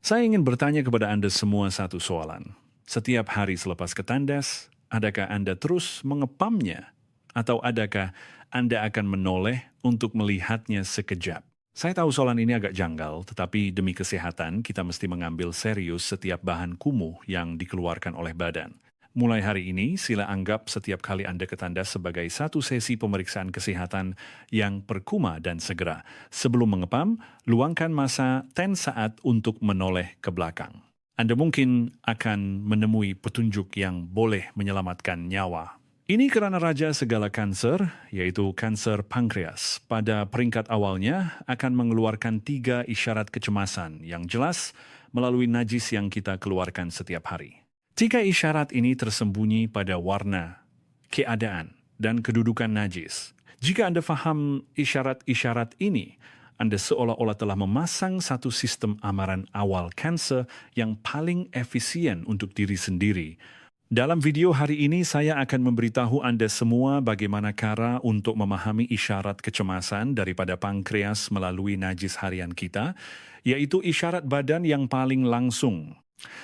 Saya ingin bertanya kepada Anda semua satu soalan. Setiap hari selepas ke tandas, adakah Anda terus mengepamnya? Atau adakah Anda akan menoleh untuk melihatnya sekejap? Saya tahu soalan ini agak janggal, tetapi demi kesehatan kita mesti mengambil serius setiap bahan kumuh yang dikeluarkan oleh badan. Mulai hari ini, sila anggap setiap kali Anda ke tandas sebagai satu sesi pemeriksaan kesehatan yang perkuma dan segera. Sebelum mengepam, luangkan masa 10 saat untuk menoleh ke belakang. Anda mungkin akan menemui petunjuk yang boleh menyelamatkan nyawa. Ini karena raja segala kanser, yaitu kanser pankreas. Pada peringkat awalnya akan mengeluarkan 3 isyarat kecemasan yang jelas melalui najis yang kita keluarkan setiap hari. 3 isyarat ini tersembunyi pada warna, keadaan, dan kedudukan najis. Jika Anda faham isyarat-isyarat ini, Anda seolah-olah telah memasang satu sistem amaran awal kanser yang paling efisien untuk diri sendiri. Dalam video hari ini, saya akan memberitahu Anda semua bagaimana cara untuk memahami isyarat kecemasan daripada pankreas melalui najis harian kita, yaitu isyarat badan yang paling langsung.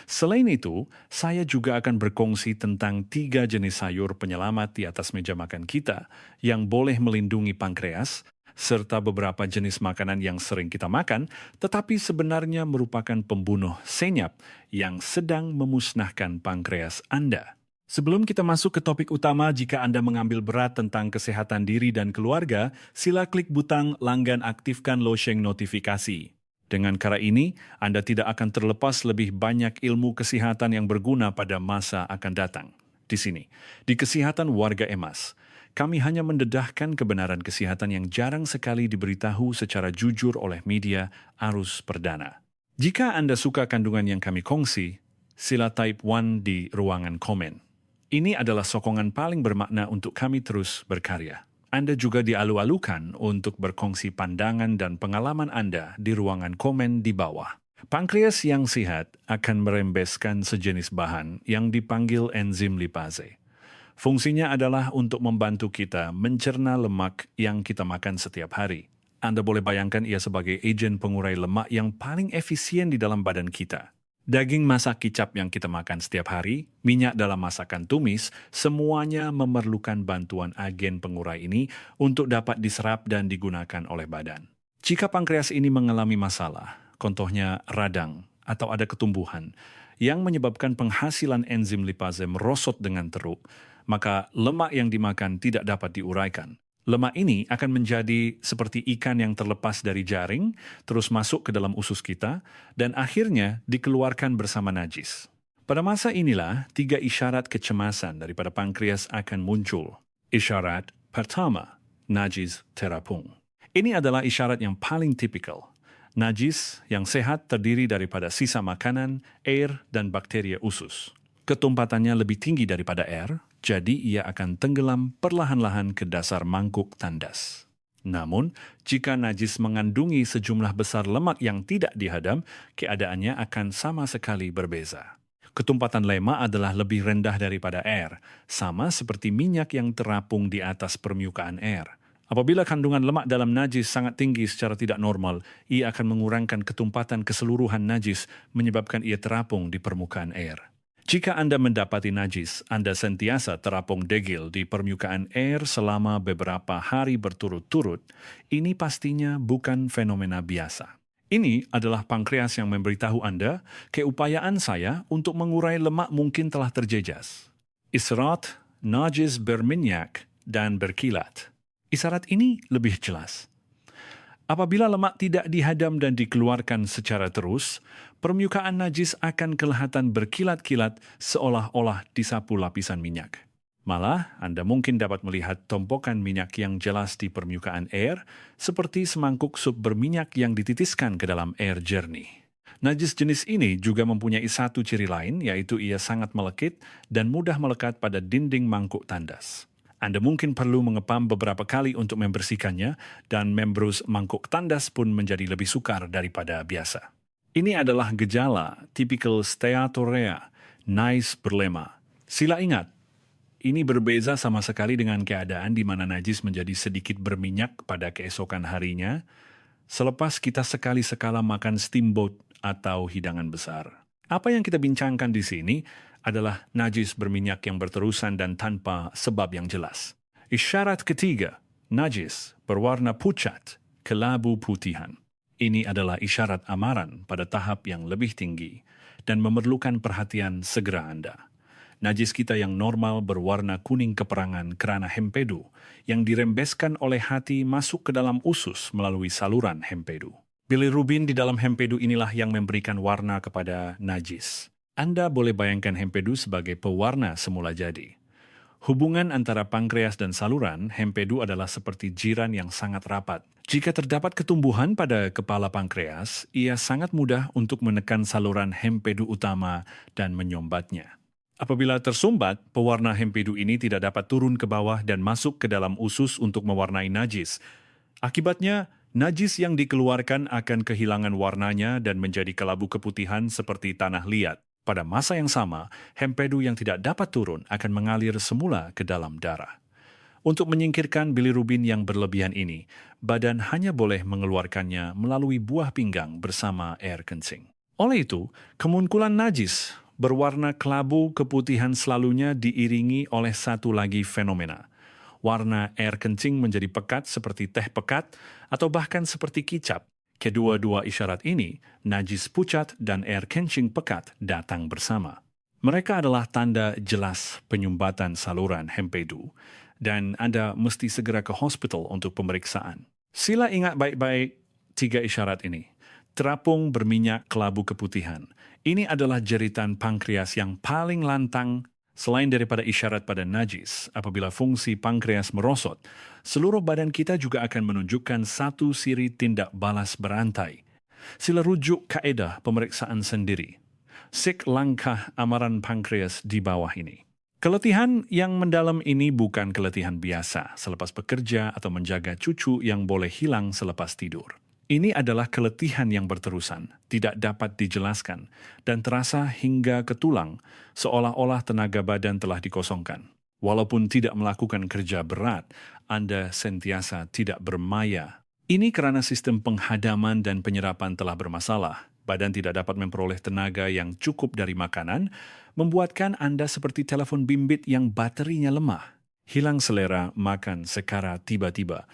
Selain itu, saya juga akan berkongsi tentang 3 jenis sayur penyelamat di atas meja makan kita yang boleh melindungi pankreas, serta beberapa jenis makanan yang sering kita makan, tetapi sebenarnya merupakan pembunuh senyap yang sedang memusnahkan pankreas Anda. Sebelum kita masuk ke topik utama, jika Anda mengambil berat tentang kesehatan diri dan keluarga, sila klik butang langgan aktifkan lonceng notifikasi. Dengan cara ini, Anda tidak akan terlepas lebih banyak ilmu kesehatan yang berguna pada masa akan datang. Di sini, di Kesehatan Warga Emas, kami hanya mendedahkan kebenaran kesehatan yang jarang sekali diberitahu secara jujur oleh media arus perdana. Jika Anda suka kandungan yang kami kongsi, sila type 1 di ruangan komen. Ini adalah sokongan paling bermakna untuk kami terus berkarya. Anda juga dialu-alukan untuk berkongsi pandangan dan pengalaman Anda di ruangan komen di bawah. Pankreas yang sehat akan merembeskan sejenis bahan yang dipanggil enzim lipase. Fungsinya adalah untuk membantu kita mencerna lemak yang kita makan setiap hari. Anda boleh bayangkan ia sebagai agen pengurai lemak yang paling efisien di dalam badan kita. Daging masak kicap yang kita makan setiap hari, minyak dalam masakan tumis, semuanya memerlukan bantuan agen pengurai ini untuk dapat diserap dan digunakan oleh badan. Jika pankreas ini mengalami masalah, contohnya radang atau ada ketumbuhan, yang menyebabkan penghasilan enzim lipase merosot dengan teruk, maka lemak yang dimakan tidak dapat diuraikan. Lemak ini akan menjadi seperti ikan yang terlepas dari jaring, terus masuk ke dalam usus kita, dan akhirnya dikeluarkan bersama najis. Pada masa inilah 3 isyarat kecemasan daripada pankreas akan muncul. Isyarat pertama, najis terapung. Ini adalah isyarat yang paling tipikal. Najis yang sehat terdiri daripada sisa makanan, air, dan bakteri usus. Ketumpatannya lebih tinggi daripada air, jadi ia akan tenggelam perlahan-lahan ke dasar mangkuk tandas. Namun, jika najis mengandungi sejumlah besar lemak yang tidak dihadam, keadaannya akan sama sekali berbeza. Ketumpatan lemak adalah lebih rendah daripada air, sama seperti minyak yang terapung di atas permukaan air. Apabila kandungan lemak dalam najis sangat tinggi secara tidak normal, ia akan mengurangkan ketumpatan keseluruhan najis, menyebabkan ia terapung di permukaan air. Jika Anda mendapati najis, Anda sentiasa terapung degil di permukaan air selama beberapa hari berturut-turut, ini pastinya bukan fenomena biasa. Ini adalah pankreas yang memberitahu Anda, keupayaan saya untuk mengurai lemak mungkin telah terjejas. Isyarat, najis berminyak, dan berkilat. Isyarat ini lebih jelas. Apabila lemak tidak dihadam dan dikeluarkan secara terus, permukaan najis akan kelihatan berkilat-kilat seolah-olah disapu lapisan minyak. Malah, Anda mungkin dapat melihat tumpukan minyak yang jelas di permukaan air, seperti semangkuk sup berminyak yang dititiskan ke dalam air jernih. Najis jenis ini juga mempunyai satu ciri lain, yaitu ia sangat melekit dan mudah melekat pada dinding mangkuk tandas. Anda mungkin perlu mengepam beberapa kali untuk membersihkannya, dan membrus mangkuk tandas pun menjadi lebih sukar daripada biasa. Ini adalah gejala tipikal steatorrhea, nais berlema. Sila ingat, ini berbeza sama sekali dengan keadaan di mana najis menjadi sedikit berminyak pada keesokan harinya, selepas kita sekali-sekala makan steamboat atau hidangan besar. Apa yang kita bincangkan di sini adalah najis berminyak yang berterusan dan tanpa sebab yang jelas. Isyarat ketiga, najis berwarna pucat, kelabu putihan. Ini adalah isyarat amaran pada tahap yang lebih tinggi dan memerlukan perhatian segera Anda. Najis kita yang normal berwarna kuning keperangan kerana hempedu yang dirembeskan oleh hati masuk ke dalam usus melalui saluran hempedu. Bilirubin di dalam hempedu inilah yang memberikan warna kepada najis. Anda boleh bayangkan hempedu sebagai pewarna semula jadi. Hubungan antara pankreas dan saluran hempedu adalah seperti jiran yang sangat rapat. Jika terdapat ketumbuhan pada kepala pankreas, ia sangat mudah untuk menekan saluran hempedu utama dan menyumbatnya. Apabila tersumbat, pewarna hempedu ini tidak dapat turun ke bawah dan masuk ke dalam usus untuk mewarnai najis. Akibatnya, najis yang dikeluarkan akan kehilangan warnanya dan menjadi kelabu keputihan seperti tanah liat. Pada masa yang sama, hempedu yang tidak dapat turun akan mengalir semula ke dalam darah. Untuk menyingkirkan bilirubin yang berlebihan ini, badan hanya boleh mengeluarkannya melalui buah pinggang bersama air kencing. Oleh itu, kemunculan najis berwarna kelabu keputihan selalunya diiringi oleh satu lagi fenomena. Warna air kencing menjadi pekat seperti teh pekat atau bahkan seperti kicap. Kedua-dua isyarat ini, najis pucat dan air kencing pekat, datang bersama. Mereka adalah tanda jelas penyumbatan saluran hempedu dan Anda mesti segera ke hospital untuk pemeriksaan. Sila ingat baik-baik 3 isyarat ini. Terapung berminyak kelabu keputihan. Ini adalah jeritan pankreas yang paling lantang. Selain daripada isyarat pada najis, apabila fungsi pankreas merosot, seluruh badan kita juga akan menunjukkan satu siri tindak balas berantai. Sila rujuk kaedah pemeriksaan sendiri. Sik langkah amaran pankreas di bawah ini. Keletihan yang mendalam ini bukan keletihan biasa selepas bekerja atau menjaga cucu yang boleh hilang selepas tidur. Ini adalah keletihan yang berterusan, tidak dapat dijelaskan, dan terasa hingga ke tulang, seolah-olah tenaga badan telah dikosongkan. Walaupun tidak melakukan kerja berat, Anda sentiasa tidak bermaya. Ini kerana sistem penghadaman dan penyerapan telah bermasalah. Badan tidak dapat memperoleh tenaga yang cukup dari makanan, membuatkan Anda seperti telefon bimbit yang baterinya lemah. Hilang selera makan secara tiba-tiba.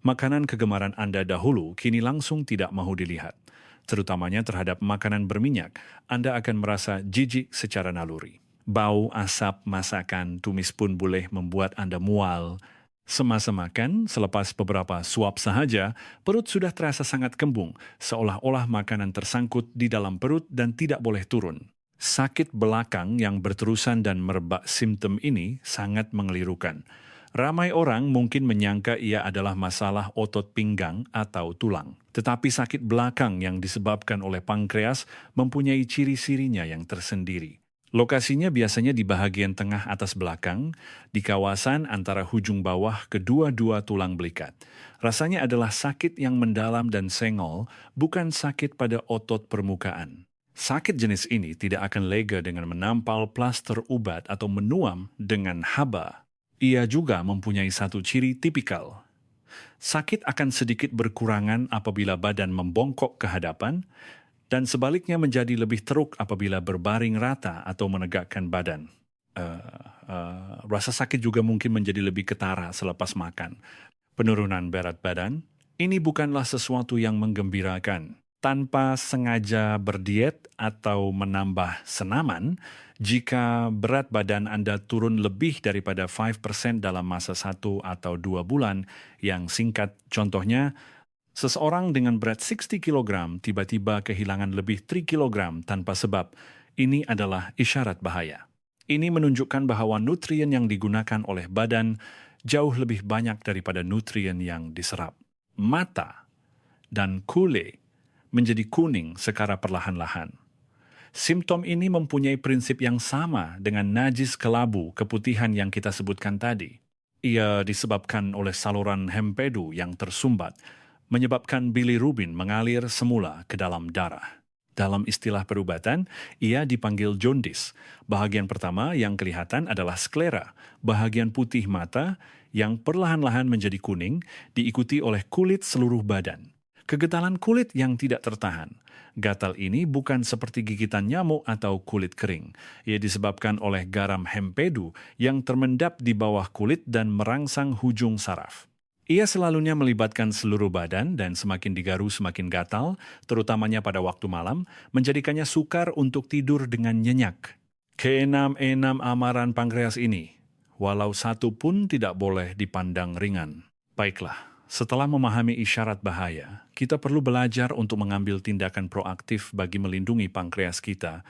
Makanan kegemaran Anda dahulu kini langsung tidak mahu dilihat. Terutamanya terhadap makanan berminyak, Anda akan merasa jijik secara naluri. Bau, asap, masakan, tumis pun boleh membuat Anda mual. Semasa makan, selepas beberapa suap sahaja, perut sudah terasa sangat kembung, seolah-olah makanan tersangkut di dalam perut dan tidak boleh turun. Sakit belakang yang berterusan dan merebak simptom ini sangat mengelirukan. Ramai orang mungkin menyangka ia adalah masalah otot pinggang atau tulang. Tetapi sakit belakang yang disebabkan oleh pankreas mempunyai ciri-cirinya yang tersendiri. Lokasinya biasanya di bahagian tengah atas belakang, di kawasan antara hujung bawah kedua-dua tulang belikat. Rasanya adalah sakit yang mendalam dan sengol, bukan sakit pada otot permukaan. Sakit jenis ini tidak akan lega dengan menampal plaster ubat atau menuam dengan haba. Ia juga mempunyai satu ciri tipikal. Sakit akan sedikit berkurangan apabila badan membongkok ke hadapan dan sebaliknya menjadi lebih teruk apabila berbaring rata atau menegakkan badan. Rasa sakit juga mungkin menjadi lebih ketara selepas makan. Penurunan berat badan, ini bukanlah sesuatu yang menggembirakan. Tanpa sengaja berdiet atau menambah senaman, jika berat badan Anda turun lebih daripada 5% dalam masa 1 atau 2 bulan yang singkat, contohnya, seseorang dengan berat 60 kg tiba-tiba kehilangan lebih 3 kg tanpa sebab, ini adalah isyarat bahaya. Ini menunjukkan bahawa nutrien yang digunakan oleh badan jauh lebih banyak daripada nutrien yang diserap. Mata dan kulit menjadi kuning secara perlahan-lahan. Simptom ini mempunyai prinsip yang sama dengan najis kelabu keputihan yang kita sebutkan tadi. Ia disebabkan oleh saluran hempedu yang tersumbat, menyebabkan bilirubin mengalir semula ke dalam darah. Dalam istilah perubatan, ia dipanggil jaundice. Bahagian pertama yang kelihatan adalah sklera, bahagian putih mata yang perlahan-lahan menjadi kuning, diikuti oleh kulit seluruh badan. Kegetalan kulit yang tidak tertahan. Gatal ini bukan seperti gigitan nyamuk atau kulit kering. Ia disebabkan oleh garam hempedu yang termendap di bawah kulit dan merangsang hujung saraf. Ia selalunya melibatkan seluruh badan dan semakin digaru semakin gatal, terutamanya pada waktu malam, menjadikannya sukar untuk tidur dengan nyenyak. Keenam-enam amaran pankreas ini, walau satu pun tidak boleh dipandang ringan. Baiklah. Setelah memahami isyarat bahaya, kita perlu belajar untuk mengambil tindakan proaktif bagi melindungi pankreas kita.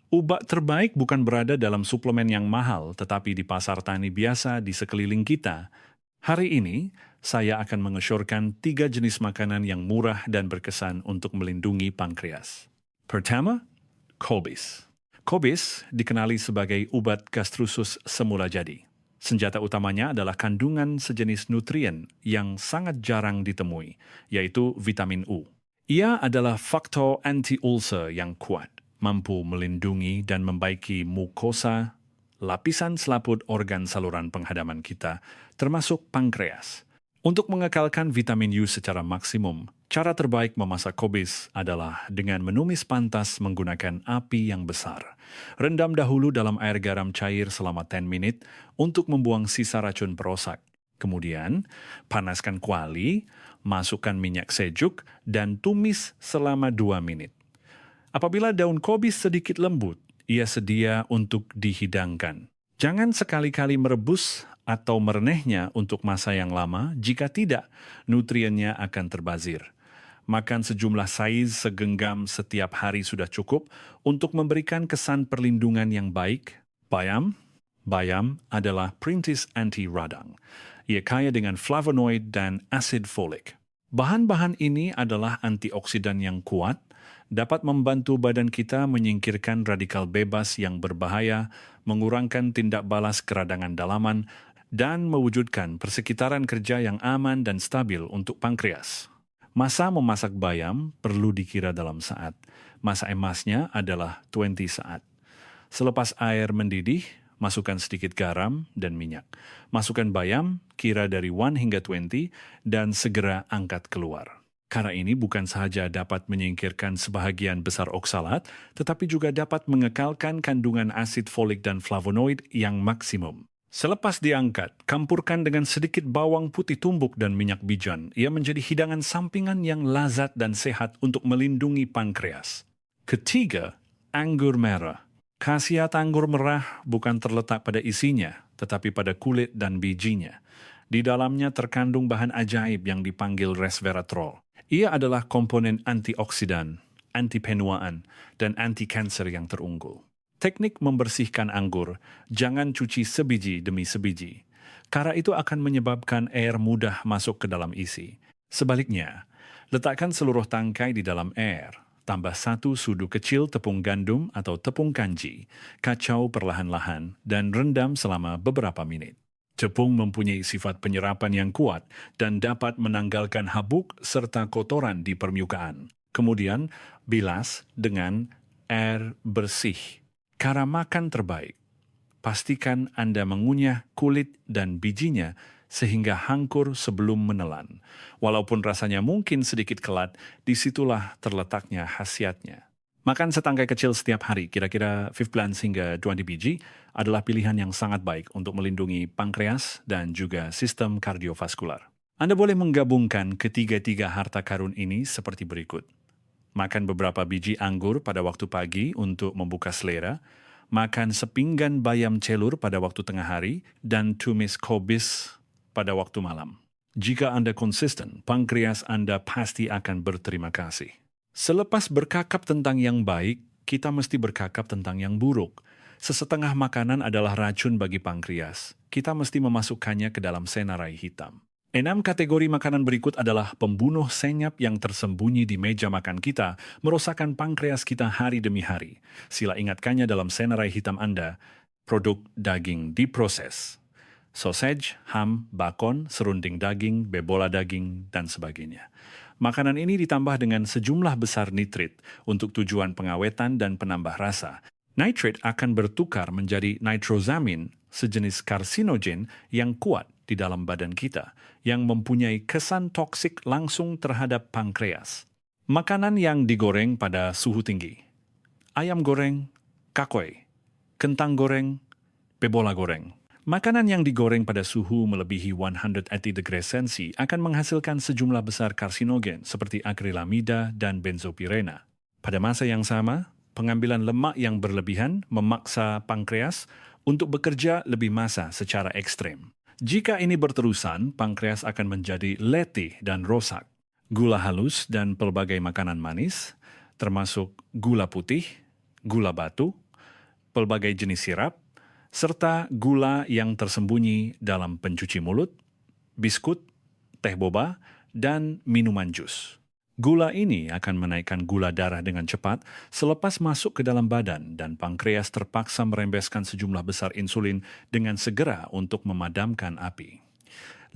Obat terbaik bukan berada dalam suplemen yang mahal, tetapi di pasar tani biasa di sekeliling kita. Hari ini, saya akan mengesyorkan 3 jenis makanan yang murah dan berkesan untuk melindungi pankreas. Pertama, Colbis. Colbis dikenali sebagai obat gastrusus semula jadi. Senjata utamanya adalah kandungan sejenis nutrien yang sangat jarang ditemui, yaitu vitamin U. Ia adalah faktor anti-ulcer yang kuat, mampu melindungi dan membaiki mukosa, lapisan selaput organ saluran penghadaman kita, termasuk pankreas. Untuk mengekalkan vitamin U secara maksimum, cara terbaik memasak Colbis adalah dengan menumis pantas menggunakan api yang besar. Rendam dahulu dalam air garam cair selama 10 menit untuk membuang sisa racun perosak. Kemudian, panaskan kuali, masukkan minyak sejuk, dan tumis selama 2 menit. Apabila daun Colbis sedikit lembut, ia sedia untuk dihidangkan. Jangan sekali-kali merebus atau merenehnya untuk masa yang lama, jika tidak, nutriennya akan terbazir. Makan sejumlah saiz segenggam setiap hari sudah cukup untuk memberikan kesan perlindungan yang baik. Bayam adalah perintis anti-radang. Ia kaya dengan flavonoid dan asid folik. Bahan-bahan ini adalah antioksidan yang kuat, dapat membantu badan kita menyingkirkan radikal bebas yang berbahaya, mengurangkan tindak balas keradangan dalaman, dan mewujudkan persekitaran kerja yang aman dan stabil untuk pankreas. Masa memasak bayam perlu dikira dalam saat. Masa emasnya adalah 20 saat. Selepas air mendidih, masukkan sedikit garam dan minyak. Masukkan bayam, kira dari 1 hingga 20, dan segera angkat keluar. Cara ini bukan sahaja dapat menyingkirkan sebahagian besar oksalat, tetapi juga dapat mengekalkan kandungan asid folik dan flavonoid yang maksimum. Selepas diangkat, campurkan dengan sedikit bawang putih tumbuk dan minyak bijan. Ia menjadi hidangan sampingan yang lazat dan sehat untuk melindungi pankreas. Ketiga, anggur merah. Khasiat anggur merah bukan terletak pada isinya, tetapi pada kulit dan bijinya. Di dalamnya terkandung bahan ajaib yang dipanggil resveratrol. Ia adalah komponen antioksidan, anti-penuaan, dan anti-kanser yang terunggul. Teknik membersihkan anggur, jangan cuci sebiji demi sebiji. Cara itu akan menyebabkan air mudah masuk ke dalam isi. Sebaliknya, letakkan seluruh tangkai di dalam air. Tambah 1 sudu kecil tepung gandum atau tepung kanji, kacau perlahan-lahan, dan rendam selama beberapa menit. Tepung mempunyai sifat penyerapan yang kuat dan dapat menanggalkan habuk serta kotoran di permukaan. Kemudian, bilas dengan air bersih. Cara makan terbaik. Pastikan Anda mengunyah kulit dan bijinya sehingga hangkur sebelum menelan. Walaupun rasanya mungkin sedikit kelat, disitulah terletaknya khasiatnya. Makan setangkai kecil setiap hari, kira-kira 15 hingga 20 biji, adalah pilihan yang sangat baik untuk melindungi pankreas dan juga sistem kardiovaskular. Anda boleh menggabungkan ketiga-tiga harta karun ini seperti berikut. Makan beberapa biji anggur pada waktu pagi untuk membuka selera, makan sepinggan bayam celur pada waktu tengah hari, dan tumis Colbis pada waktu malam. Jika Anda konsisten, pankreas Anda pasti akan berterima kasih. Selepas bercakap tentang yang baik, kita mesti bercakap tentang yang buruk. Sesetengah makanan adalah racun bagi pankreas. Kita mesti memasukkannya ke dalam senarai hitam. 6 kategori makanan berikut adalah pembunuh senyap yang tersembunyi di meja makan kita, merosakkan pankreas kita hari demi hari. Sila ingatkannya dalam senarai hitam Anda, produk daging diproses. Sausage, ham, bakon, serunding daging, bebola daging, dan sebagainya. Makanan ini ditambah dengan sejumlah besar nitrit untuk tujuan pengawetan dan penambah rasa. Nitrit akan bertukar menjadi nitrosamin, sejenis karsinogen yang kuat di dalam badan kita yang mempunyai kesan toksik langsung terhadap pankreas. Makanan yang digoreng pada suhu tinggi. Ayam goreng, kakoi, kentang goreng, pebola goreng. Makanan yang digoreng pada suhu melebihi 180 degrees Celcius akan menghasilkan sejumlah besar karsinogen seperti akrilamida dan benzopirena. Pada masa yang sama, pengambilan lemak yang berlebihan memaksa pankreas untuk bekerja lebih massa secara ekstrem. Jika ini berterusan, pankreas akan menjadi letih dan rosak. Gula halus dan pelbagai makanan manis, termasuk gula putih, gula batu, pelbagai jenis sirap, serta gula yang tersembunyi dalam pencuci mulut, biskut, teh boba, dan minuman jus. Gula ini akan menaikkan gula darah dengan cepat selepas masuk ke dalam badan dan pankreas terpaksa merembeskan sejumlah besar insulin dengan segera untuk memadamkan api.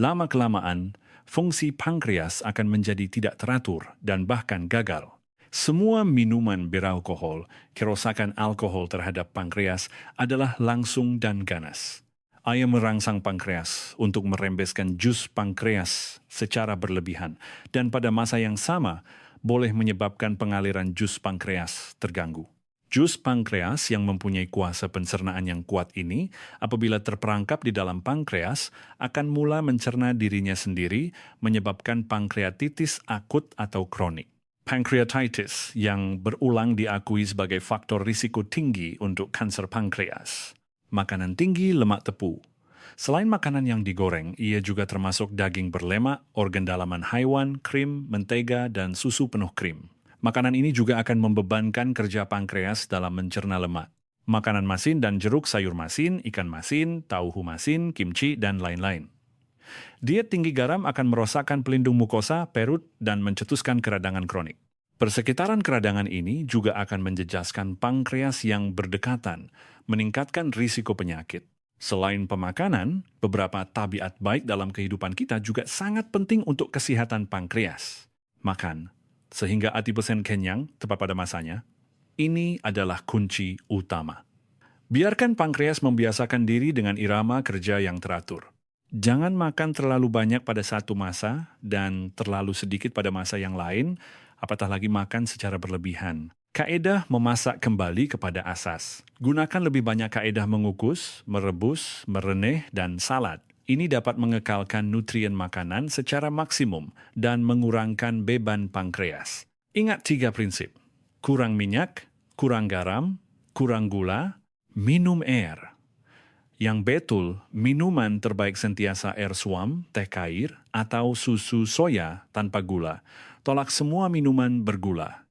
Lama-kelamaan, fungsi pankreas akan menjadi tidak teratur dan bahkan gagal. Semua minuman beralkohol, kerosakan alkohol terhadap pankreas adalah langsung dan ganas. Ia merangsang pankreas untuk merembeskan jus pankreas secara berlebihan dan pada masa yang sama boleh menyebabkan pengaliran jus pankreas terganggu. Jus pankreas yang mempunyai kuasa pencernaan yang kuat ini, apabila terperangkap di dalam pankreas, akan mula mencerna dirinya sendiri, menyebabkan pankreatitis akut atau kronik. Pancreatitis yang berulang diakui sebagai faktor risiko tinggi untuk kanser pankreas. Makanan tinggi lemak tepu. Selain makanan yang digoreng, ia juga termasuk daging berlemak, organ dalaman haiwan, krim, mentega, dan susu penuh krim. Makanan ini juga akan membebankan kerja pankreas dalam mencerna lemak. Makanan masin dan jeruk sayur masin, ikan masin, tauhu masin, kimchi, dan lain-lain. Diet tinggi garam akan merosakkan pelindung mukosa, perut, dan mencetuskan keradangan kronik. Persekitaran keradangan ini juga akan menjejaskan pankreas yang berdekatan, meningkatkan risiko penyakit. Selain pemakanan, beberapa tabiat baik dalam kehidupan kita juga sangat penting untuk kesehatan pankreas. Makan, sehingga adipesen kenyang tepat pada masanya, ini adalah kunci utama. Biarkan pankreas membiasakan diri dengan irama kerja yang teratur. Jangan makan terlalu banyak pada satu masa dan terlalu sedikit pada masa yang lain, apatah lagi makan secara berlebihan. Kaedah memasak kembali kepada asas. Gunakan lebih banyak kaedah mengukus, merebus, mereneh, dan salad. Ini dapat mengekalkan nutrien makanan secara maksimum dan mengurangkan beban pankreas. Ingat 3 prinsip. Kurang minyak, kurang garam, kurang gula, minum air. Yang betul, minuman terbaik sentiasa air suam, teh kair, atau susu soya tanpa gula. Tolak semua minuman bergula.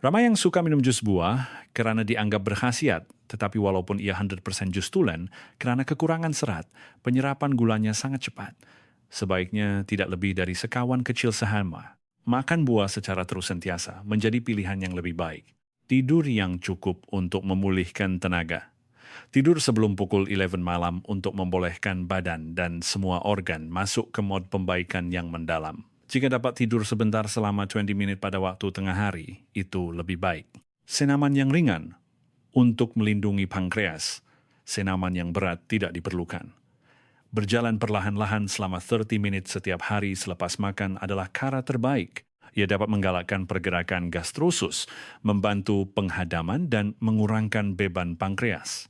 Ramai yang suka minum jus buah karena dianggap berkhasiat, tetapi walaupun ia 100% jus tulen, karena kekurangan serat, penyerapan gulanya sangat cepat. Sebaiknya tidak lebih dari sekawan kecil sehama. Makan buah secara terus sentiasa menjadi pilihan yang lebih baik. Tidur yang cukup untuk memulihkan tenaga. Tidur sebelum pukul 11 malam untuk membolehkan badan dan semua organ masuk ke mod pembaikan yang mendalam. Jika dapat tidur sebentar selama 20 menit pada waktu tengah hari, itu lebih baik. Senaman yang ringan untuk melindungi pankreas. Senaman yang berat tidak diperlukan. Berjalan perlahan-lahan selama 30 menit setiap hari selepas makan adalah cara terbaik. Ia dapat menggalakkan pergerakan gastrosus, membantu penghadaman dan mengurangkan beban pankreas.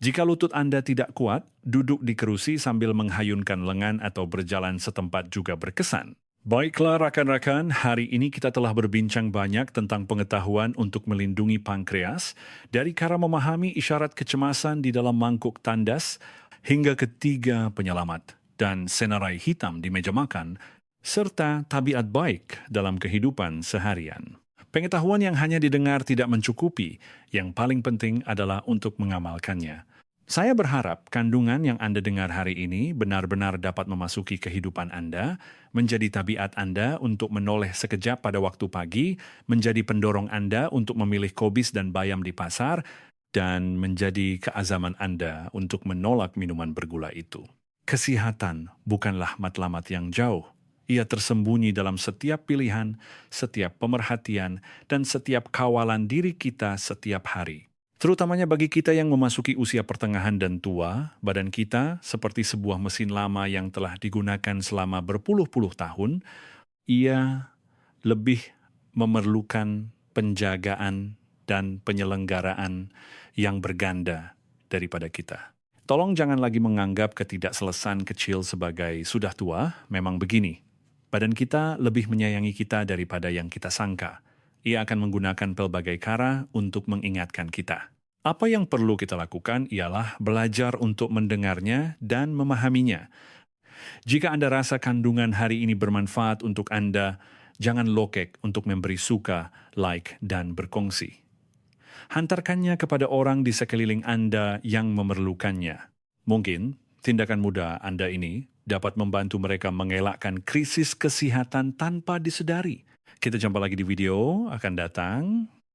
Jika lutut Anda tidak kuat, duduk di kerusi sambil menghayunkan lengan atau berjalan setempat juga berkesan. Baiklah rakan-rakan, hari ini kita telah berbincang banyak tentang pengetahuan untuk melindungi pankreas dari cara memahami isyarat kecemasan di dalam mangkuk tandas hingga ketiga penyelamat dan senarai hitam di meja makan serta tabiat baik dalam kehidupan seharian. Pengetahuan yang hanya didengar tidak mencukupi, yang paling penting adalah untuk mengamalkannya. Saya berharap kandungan yang Anda dengar hari ini benar-benar dapat memasuki kehidupan Anda, menjadi tabiat Anda untuk menoleh sekejap pada waktu pagi, menjadi pendorong Anda untuk memilih kobis dan bayam di pasar, dan menjadi keazaman Anda untuk menolak minuman bergula itu. Kesehatan bukanlah matlamat yang jauh. Ia tersembunyi dalam setiap pilihan, setiap pemerhatian, dan setiap kawalan diri kita setiap hari. Terutamanya bagi kita yang memasuki usia pertengahan dan tua, badan kita seperti sebuah mesin lama yang telah digunakan selama berpuluh-puluh tahun, ia lebih memerlukan penjagaan dan penyelenggaraan yang berganda daripada kita. Tolong jangan lagi menganggap ketidakselesaan kecil sebagai sudah tua, memang begini. Badan kita lebih menyayangi kita daripada yang kita sangka. Ia akan menggunakan pelbagai cara untuk mengingatkan kita. Apa yang perlu kita lakukan ialah belajar untuk mendengarnya dan memahaminya. Jika Anda rasa kandungan hari ini bermanfaat untuk Anda, jangan lokek untuk memberi suka, like, dan berkongsi. Hantarkannya kepada orang di sekeliling Anda yang memerlukannya. Mungkin tindakan mudah Anda ini dapat membantu mereka mengelakkan krisis kesehatan tanpa disedari. Kita jumpa lagi di video akan datang.